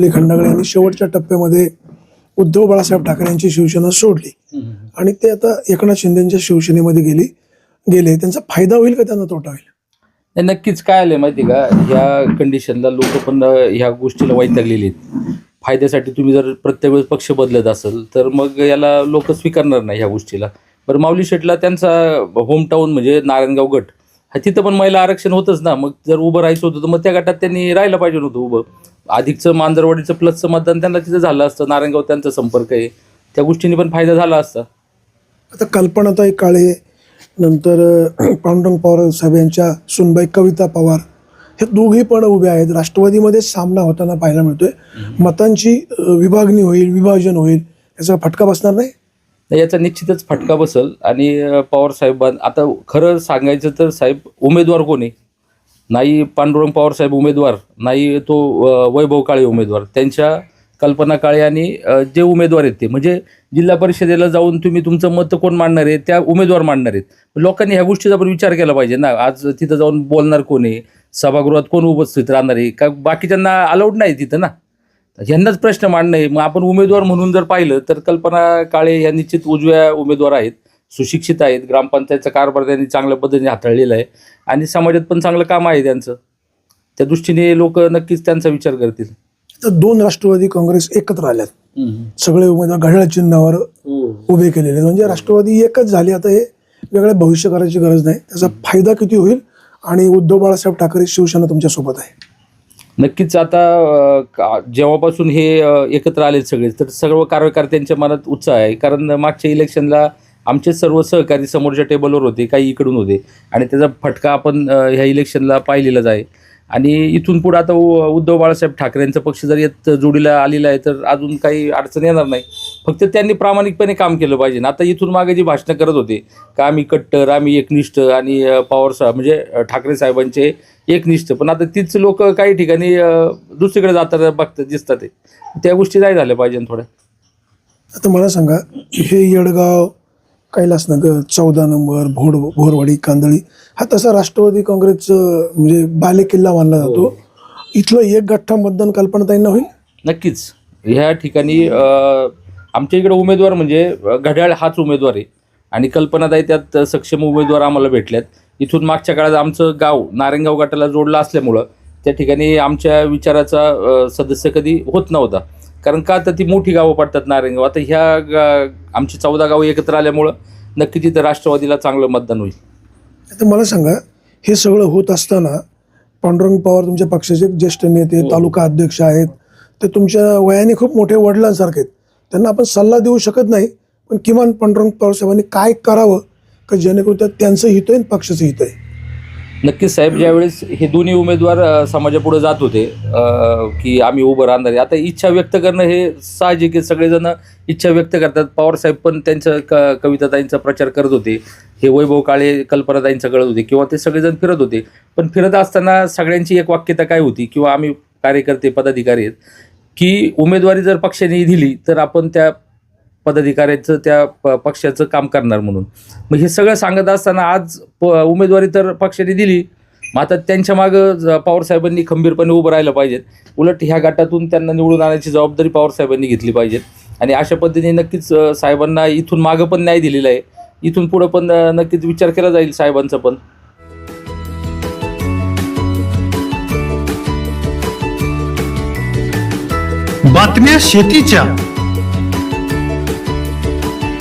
खंडागळे यांनी शेवटच्या टप्प्यामध्ये उद्धव बाळासाहेब ठाकरे यांची शिवसेना सोडली आणि ते आता एकनाथ शिंदेच्या शिवसेनेमध्ये गेले. त्यांचा फायदा होईल का त्यांना तोटा होईल? नाही, नक्कीच काय आलंय माहिती का, ह्या कंडिशनला लोक पण ह्या गोष्टीला वैतागलेली आहेत. फायद्यासाठी तुम्ही जर प्रत्येक वेळेस पक्ष बदलत असेल तर मग याला लोक स्वीकारणार नाही ह्या गोष्टीला. बरं, माऊली शेठला त्यांचा होम टाऊन म्हणजे नारायणगाव गट, तिथं पण महिला आरक्षण होतंच ना. मग जर उभं राहायचं होतं तर मग त्या गटात त्यांनी राहायला पाहिजे होतं उभं. अधिकचं मांजरवाडीचं प्लसचं मतदान त्यांना तिथं झालं असतं. नारायणगाव त्यांचा संपर्क आहे, त्या गोष्टींनी पण फायदा झाला असता. आता कल्पनाताई काळे नंतर पांडुरंग पवार साहेब यांच्या सुनबाई कविता पवार हे दोघे पण उभे आहेत. राष्ट्रवादीमध्ये सामना होताना पाहायला मिळतोय. मतांची विभागणी होईल, विभाजन होईल, याचा फटका बसणार नाही? याचा निश्चितच फटका बसल. आणि पवार साहेबां आता खरं सांगायचं तर साहेब उमेदवार कोण आहे? नाही पांडुरंग पवार साहेब उमेदवार, नाही तो वैभव काळे उमेदवार. त्यांच्या कल्पना काळे आणि जे उमेदवार आहेत ते म्हणजे जिल्हा परिषदेला जाऊन तुम्ही तुमचं मत कोण मांडणार आहे, त्या उमेदवार मांडणार आहेत. लोकांनी ह्या गोष्टीचा पण विचार केला पाहिजे ना. आज तिथं जाऊन बोलणार कोण आहे, सभागृहात कोण उपस्थित राहणार आहे का, बाकीच्यांना अलाउड नाही तिथं ना. ह्यांनाच प्रश्न मांडणं आहे. मग आपण उमेदवार म्हणून जर पाहिलं तर कल्पना काळे ह्या निश्चित उजव्या उमेदवार आहेत, सुशिक्षित आहेत, ग्रामपंचायतचा कारभार त्यांनी चांगल्या पद्धतीने हाताळलेला आहे आणि समाजात पण चांगलं काम आहे त्यांचं. त्या दृष्टीने लोक नक्कीच त्यांचा विचार करतील. तर दोन राष्ट्रवादी काँग्रेस एकत्र आल्यात, सगळे उमेदवार घड्याळ चिन्हावर उभे केलेले, म्हणजे राष्ट्रवादी एकच झाली. आता हे वेगळं भविष्य करायची गरज नाही. त्याचा फायदा किती होईल? आणि उद्धव बाळासाहेब ठाकरे शिवसेना तुमच्यासोबत आहे? नक्कीच. आता जेव्हापासून हे एकत्र आले सगळे तर सर्व कार्यकर्त्यांच्या मनात उत्साह आहे. कारण मागच्या इलेक्शनला आमचे सर्व सहकारी समोरच्या टेबलवर होते, काही इकडून होते आणि त्याचा फटका आपण ह्या इलेक्शनला पाहिलेलाच आहे. आणि इथून पुढे आता उद्धव बाळासाहेब ठाकरे यांचा पक्ष जर येत जोडीला आलेला आहे तर अजून काही अडचण येणार नाही. फक्त त्यांनी प्रामाणिकपणे काम केलं पाहिजे. आता इथून मागे जी भाषणं करत होते का आम्ही कट्टर, आम्ही एकनिष्ठ आणि पवार साहेब म्हणजे ठाकरे साहेबांचे एकनिष्ठ, पण आता तीच लोक काही ठिकाणी दुसरीकडे जाताना बघतात दिसतात. त्या गोष्टी नाही झाल्या पाहिजे थोड्या. आता मला सांगा, हे येडगाव, कैलासनगर, 14 नंबर, भोरवाडी, कांदळी हा तसा राष्ट्रवादी काँग्रेसचं म्हणजे बालेकिल्ला मानला जातो. इथलं एक गठ्ठा मतदान कल्पनाताईंना होईल? नक्कीच. ह्या ठिकाणी आमच्या इकडे उमेदवार म्हणजे घड्याळ हाच उमेदवार आहे आणि कल्पनाताई त्यात सक्षम उमेदवार आम्हाला भेटल्यात. इथून मागच्या काळात आमचं गाव नारायणगाव गटाला जोडलं असल्यामुळं त्या ठिकाणी आमच्या विचाराचा सदस्य कधी होत नव्हता. कारण का तर ती मोठी गावं पडतात नारायणगाव. आता ह्या आमची 14 गावं एकत्र आल्यामुळं नक्की तिथं राष्ट्रवादीला चांगलं मतदान होईल. आता मला सांगा, हे सगळं होत असताना पांडुरंग पवार तुमच्या पक्षाचे ज्येष्ठ नेते, तालुका अध्यक्ष आहेत, ते तुमच्या वयाने खूप मोठे वडिलांसारखे आहेत. त्यांना आपण सल्ला देऊ शकत नाही, पण किमान पांडुरंग पवार साहेबांनी काय करावं का जेणेकरून त्यात त्यांचं हित आहे आणि पक्षाचं हित आहे? नक्कीच साहेब, ज्यावेळेस हे दोन्ही उमेदवार समाजापुढे जात होते की आम्ही उभं राहणार आहे, आता इच्छा व्यक्त करणं हे साहजिक आहे. सगळेजण इच्छा व्यक्त करतात. पवार साहेब पण त्यांच्या कविताताईंचा प्रचार करत होते, हे वैभव काळे कल्पनाताईंचा कळत होते किंवा ते सगळेजण फिरत होते. पण फिरत असताना सगळ्यांची एक वाक्यता काय होती किंवा आम्ही कार्यकर्ते पदाधिकारी आहेत की उमेदवारी जर पक्षाने दिली तर आपण त्या पदाधिकाऱ्याचं त्या पक्षाचं काम करणार म्हणून. मग हे सगळं सांगत असताना आज उमेदवारी तर पक्षाने दिली, मग आता त्यांच्या मागं पवारसाहेबांनी खंबीरपणे उभं राहिलं पाहिजेत. उलट ह्या गटातून त्यांना निवडून आणण्याची जबाबदारी पवारसाहेबांनी घेतली पाहिजेत. आणि अशा पद्धतीने नक्कीच साहेबांना इथून मागं पण न्याय दिलेला आहे, इथून पुढं पण नक्कीच विचार केला जाईल साहेबांचा पण. बातम्या शेतीच्या,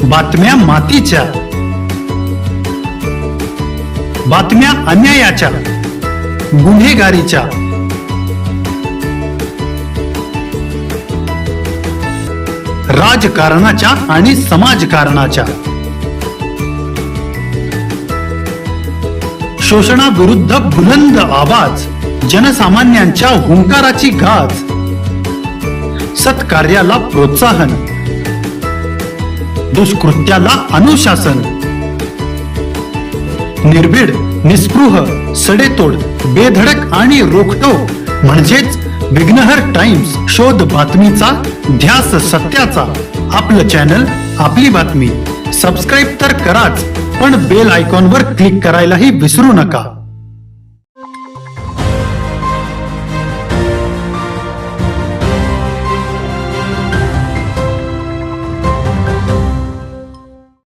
बातम्या मातीच्या, बातम्या अन्यायाच्या, गुन्हेगारीच्या, राजकारणाच्या आणि समाजकारणाच्या, शोषणाविरुद्ध बुलंद आवाज, जनसामान्यांच्या हुंकाराची गाज, सत्कार्याला प्रोत्साहन, दुष्कृत्याला अनुशासन, निर्भीड, निस्पृह, सडेतोड, बेधडक आणि रोखटोक म्हणजेच विघ्नहर टाइम्स. शोध बातमीचा, ध्यास सत्याचा. आपलं चॅनल, आपली बातमी. सबस्क्राईब तर कराच, पण बेल आयकॉनवर क्लिक करायलाही विसरू नका.